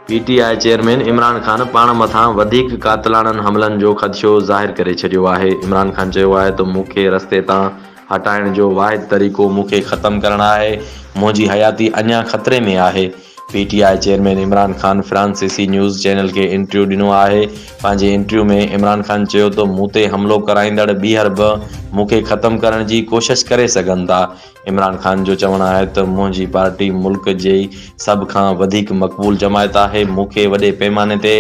PTI chairman Imran Khan पाण मथां वधीक कातिलाननि हमलनि जो ख़दशो ज़ाहिर करे छॾियो आहे। इमरान खान चयो आहे त मूंखे रस्ते तां हटाइण जो वाहिद तरीक़ो मूंखे ख़तमु करणु आहे। मुंहिंजी हयाती अञा ख़तरे में आहे। पीटीआई चेयरमैन इमरान खान फ्रांसीसी न्यूज़ चैनल खे इंटरव्यू ॾिनो आहे। पंहिंजे इंटरव्यू में इमरान खान चयो त मूं ते हमिलो कराईंदड़ ॿीहर बि मूंखे ख़तमु करण जी कोशिशि करे सघनि था। इमरान खान जो चवणु आहे त मुंहिंजी पार्टी मुल्क जी सभ खां वधीक मक़बूल जमायत आहे। मूंखे वॾे पैमाने ते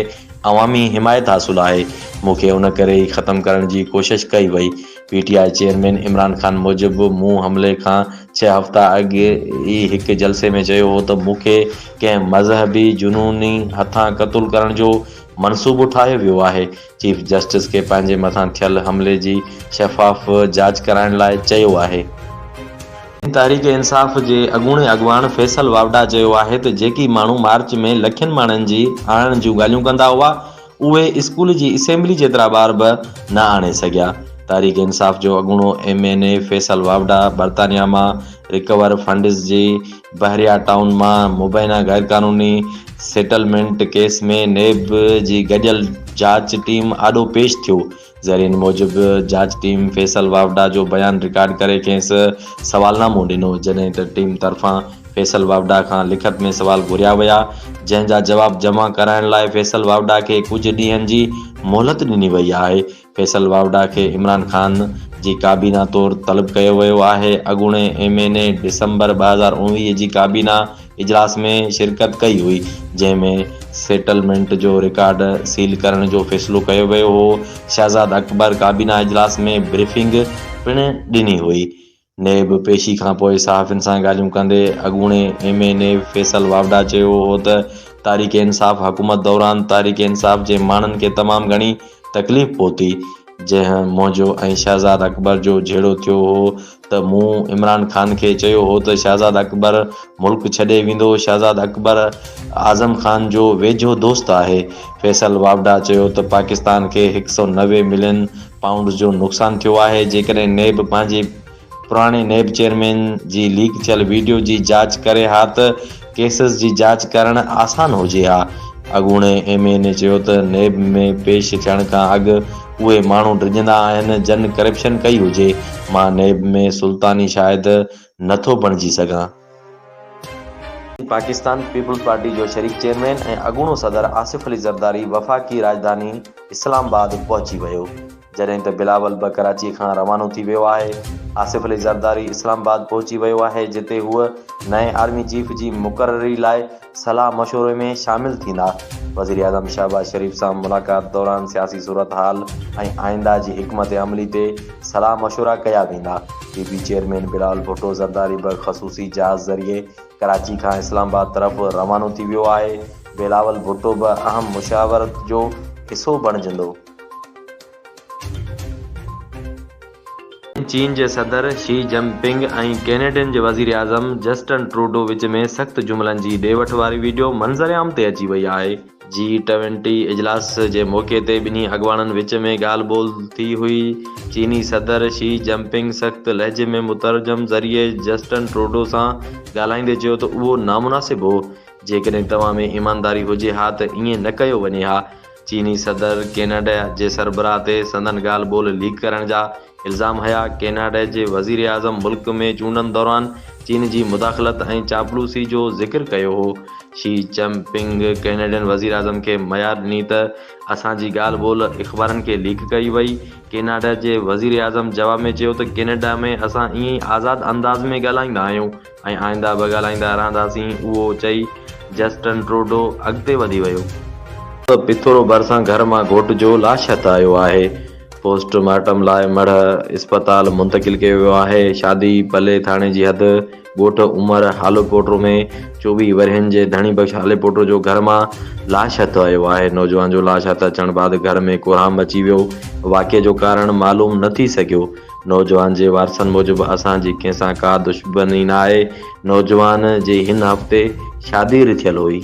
अवामी हिमायत हासिलु आहे। मूंखे उन करे ई ख़तमु करण जी कोशिशि कई वई। पीटीआई चेयरमैन इमरान खान मूजिबि मूं हमले खां 6 हफ़्ता अॻु ई हिकु जलसे में चयो हो त मूंखे कंहिं मज़हबी जुनूनी हथां क़तलु करण जो मनसूबो ठाहियो वियो आहे। चीफ जस्टिस खे पंहिंजे मथां थियल हमले जी शफ़ाफ़ जांच कराइण लाइ चयो आहे। तहरीक इंसाफ़ जे अॻूणे अॻवान फैसल वावडा चयो आहे त जेकी माण्हू मार्च में लखनि माण्हुनि जी आणण जूं ॻाल्हियूं कंदा हुआ उहे स्कूल जी असेंबली जेतिरा ॿार बि न आणे सघिया। तहरीक इंसाफ़ जो अॻूणो MNA फैसल वावडा बर्तानिया मां रिकवर फंड्स जी बहरिया टाउन मां मुबैना गैरकानूनी सेटलमेंट केस में नेब जी गॾियल जांच टीम आॾो पेश थियो। ज़रीन मूजिबि जांच टीम फैसल वावडा जो बयानु रिकॉर्ड करे खेसि सवालनामो ॾिनो। जॾहिं त टीम तरफ़ां फैसल वावडा खां लिखत में सवाल घुरिया विया, जंहिं जा जवाब जमा कराइण लाइ फैसल वावडा खे कुझु ॾींहंनि जी मोहलत ॾिनी वई आहे। फैसल वावडा खे इमरान खान जी काबीना तौरु तलब कयो वियो आहे। अॻूणे MNA डिसंबर 2019 जी काबीना इजलास में शिरकत कई हुई, जंहिं में सेटलमेंट जो रिकॉर्ड सील करण जो फ़ैसिलो कयो वियो हो। शहज़ाद अकबर काबीना इजलास में ब्रीफिंग पिणु ॾिनी हुई। नेब पेशी खां पोइ सहाफ़ियुनि सां ॻाल्हियूं कंदे अॻूणे MNA फैसल वावडा चयो हो त तहरीक इंसाफ़ हुकूमत दौरान तहरीक इंसाफ़ जे माण्हुनि खे तमामु घणी तकलीफ़ पहुती। जंहिं मुंहिंजो ऐं शहज़ाद अकबर जो झेड़ो थियो हो त मूं इमरान खान खे चयो हो त शहज़ाद अकबर मुल्क छॾे वेंदो। शहज़ाद अकबर आज़म खान जो वेझो दोस्त आहे। फैसल वावडा चयो त पाकिस्तान खे 190 मिलियन पाउंड जो नुक़सानु थियो आहे। जेकॾहिं नेब पंहिंजे पुराणे नेब चेयरमैन जी लीक थियल वीडियो जी जांच करे हा त केसिस जी जांच करणु आसान हुजे हा। अॻूणे MNA चयो त नेब में पेश थियण खां अॻु उहे माण्हू डिॼंदा आहिनि जन करप्शन कई हुजे। मां नेब में सुल्तानी शायदि नथो बणिजी सघां। पाकिस्तान पीपल्स पार्टी जो शरीक चेयरमैन ऐं अॻूणो सदर आसिफ अली ज़रदारी वफ़ाक़ी राजधानी इस्लामाबाद पहुची वियो, जॾहिं त बिलावल बि कराची खां रवानो थी वियो आहे। आसिफ अली ज़रदारी इस्लामाबाद पहुची वियो आहे, जिते हूअ नए आर्मी चीफ जी मुक़ररी लाइ सलाह मशवरे में शामिल थींदा। वज़ीर आज़म शहबाज शरीफ़ सां मुलाक़ात दौरान सियासी सूरत हाल ऐं आइंदा जी हिकमत अमली ते सलाह मशवरा कया वेंदा। PP चेयरमैन बिलावल भुट्टो ज़रदारी बि ख़सूसी जहाज़ ज़रिए कराची खां इस्लामाबाद तरफ़ रवानो थी वियो आहे। बिलावल भुट्टो बि अहम मुशावरत जो हिसो बणिजंदो। चीन जे सदर शी जिनपिंग ऐं कैनेडियन जे वज़ीर आज़म जस्टिन ट्रूडो विच में सख़्त जुमलनि जी ॾे वठि वारी वीडियो मंज़र आम ते अची वई आहे। G20 इजलास जे मौक़े ते ॿिन्ही अॻवाननि विच में ॻाल्हि ॿोल्हि थी हुई। चीनी सदर शी जिनपिंग सख़्त लहजे में मुतरजम ज़रिए जस्टिन ट्रूडो सां ॻाल्हाईंदे चयो त उहो नामुनासिब हो। जेकॾहिं तव्हां में ईमानदारी हुजे हा त ईअं न कयो वञे हा। चीनी सदर कैनेडा जे सरबराह ते संदन ॻाल्हि ॿोल्हि लीक करण जा इल्ज़ाम हया। कैनेडा जे वज़ीर आज़म मुल्क में चूंडनि दौरान चीन जी मुदाख़लत ऐं चापलूसी जो ज़िक्र कयो हो। शी जिनपिंग कैनेडियन वज़ीर आज़म खे मयार ॾिनी त असांजी ॻाल्हि ॿोल्हि अख़बारनि खे लीक कई वई। कैनेडा जे वज़ीर आज़म जवाब में चयो त कैनेडा में असां ईअं ई आज़ादु अंदाज़ में ॻाल्हाईंदा आहियूं ऐं आइंदा बि ॻाल्हाईंदा रहंदासीं। उहो चई जस्टिन ट्रूडो अॻिते वधी वियो त पिथोरो भरिसां घर मां घोट जो लाश हथ आयो आहे। पोस्टमार्टम लाइ मढ़ इस्पताल मुंतक़िल कयो वियो आहे। शादी पले थाणे जी हद ॻोठ उमर हालोकोटरो में 24 वरहनि जे धणी बख़्श हालेपोटो जो घर मां लाश हथ आयो आहे। नौजवान जो लाश हथ अचण बाद घर में कोराम अची वियो। वाक़िए जो कारण मालूम न थी सघियो। नौजवान जे वारसनि मूजिबि असांजी कंहिंसां का दुश्मनी न आहे। नौजवान जी हिन हफ़्ते शादी रिथियल हुई।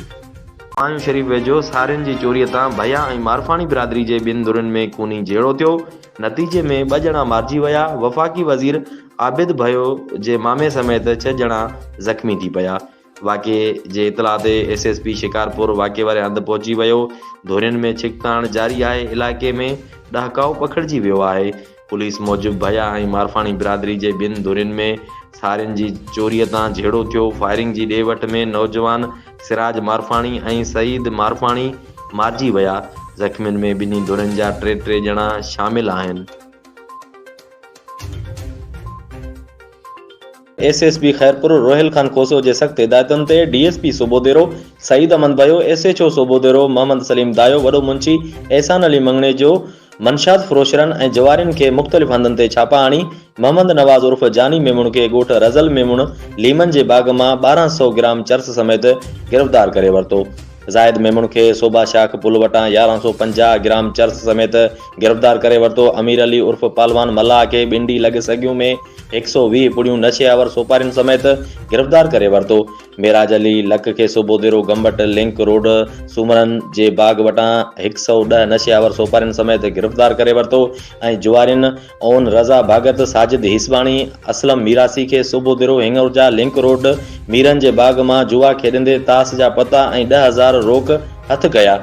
हुमायूं शरीफ़ वेझो सारियुनि जी चोरीअ तां भया ऐं मारफाणी बिरादरी जे ॿिनि धुरनि में खूनी झेड़ो थियो। नतीजे में 2 ॼणा मारिजी विया। वफ़ाक़ी वज़ीर आबिद भयो जे मामे समेत 6 ॼणा ज़ख़्मी थी पिया। वाक़े जे इतला ते एसएसपी शिकारपुर वाक़े वारे हंधि पहुची वियो। धोरियुनि में छिकताण जारी आहे। इलाइक़े में ॾहकाओ पखिड़िजी वियो आहे। पुलिस मूजिबि भया ऐं मारफाणी बिरादरी जे ॿिनि धुरियुनि में सारियुनि जी चोरीअ तां झेड़ो थियो। फायरिंग जी ॾे वठ में नौजवान सिराज मारफाणी ऐं सईद मारफाणी मारिजी विया। ज़ख़्मियुनि में ॿिन्ही धुरियुनि जा टे ॼणा शामिल आहिनि। एसएसपी खैरपुर रोहिल खान खोसो जे सख़्त हिदायतुनि ते डीएसपी सोबोदेरो सईद अहमद भयो, एसएचओ सोबोदेरो मोहम्मद सलीम दायो, वॾो मुंशी एहसान अली मंगणे जो मनशात फ़रोशरनि ऐं जवारियुनि खे मुख़्तलिफ़ हंधनि ते छापा हणी मोहम्मद नवाज़ उर्फ़ जानी मेमुण खे ॻोठ रज़ल मेमुण लीमन जे बाग़ मां 1200 ग्राम चर्स समेत गिरफ़्तार करे वरितो। ज़ाहिद मेमुण खे सोबा शाख पुल वटां 1150 ग्राम चर्स समेत गिरफ़्तार करे वरितो। अमीर अली उर्फ़ पालवान मल्लाह खे ॿिंडी लॻ सॻियूं में 120 पुड़ियूं नशे आवर सोपारियुनि समेत गिरफ़्तार करे वरितो। मेराज अली लख खे सोबोदेरो गंबट लिंक रोड सूमरन जे बाग वटां 110 नशे आवर सोपारियुनि समेत गिरफ़्तार करे वरितो ऐं जुआरियुनि ओन रज़ा भागत साजिद हिसबाणी असलम मीरासी खे सोबोदेरो हिंगुरजा लिंक रोड मीरन जे बाग मां जुआ खेॾंदे तास जा पता ऐं 10,000 रोक हथ कया।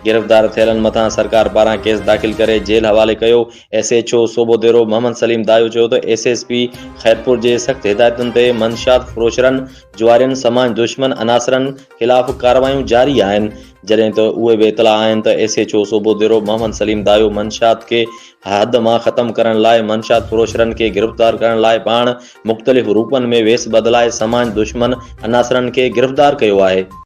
गिरफ़्तार थियलनि मथां सरकार पारां केस दाख़िल करे जेल हवाले कयो। एसएचओ सोबोदेरो मोहम्मद सलीम दायो चयो त एसएसपी खैरपुर जे सख़्त हिदायतुनि ते मंशात फ़रोशरनि जुआरियुनि समाज दुश्मन अनासरनि ख़िलाफ़ कार्रवायूं जारी आहिनि। जॾहिं त उहे बि इतला आहिनि त एसएचओ सोबोदेरो मोहम्मद सलीम दायो मंशात खे हद मां ख़तम करण लाइ मंशात फ़रोशरनि खे गिरफ़्तार करण लाइ पाण मुख़्तलिफ़ रूपनि में वेस बदिलाए समाज दुश्मन अनासरनि खे गिरफ़्तार कयो आहे।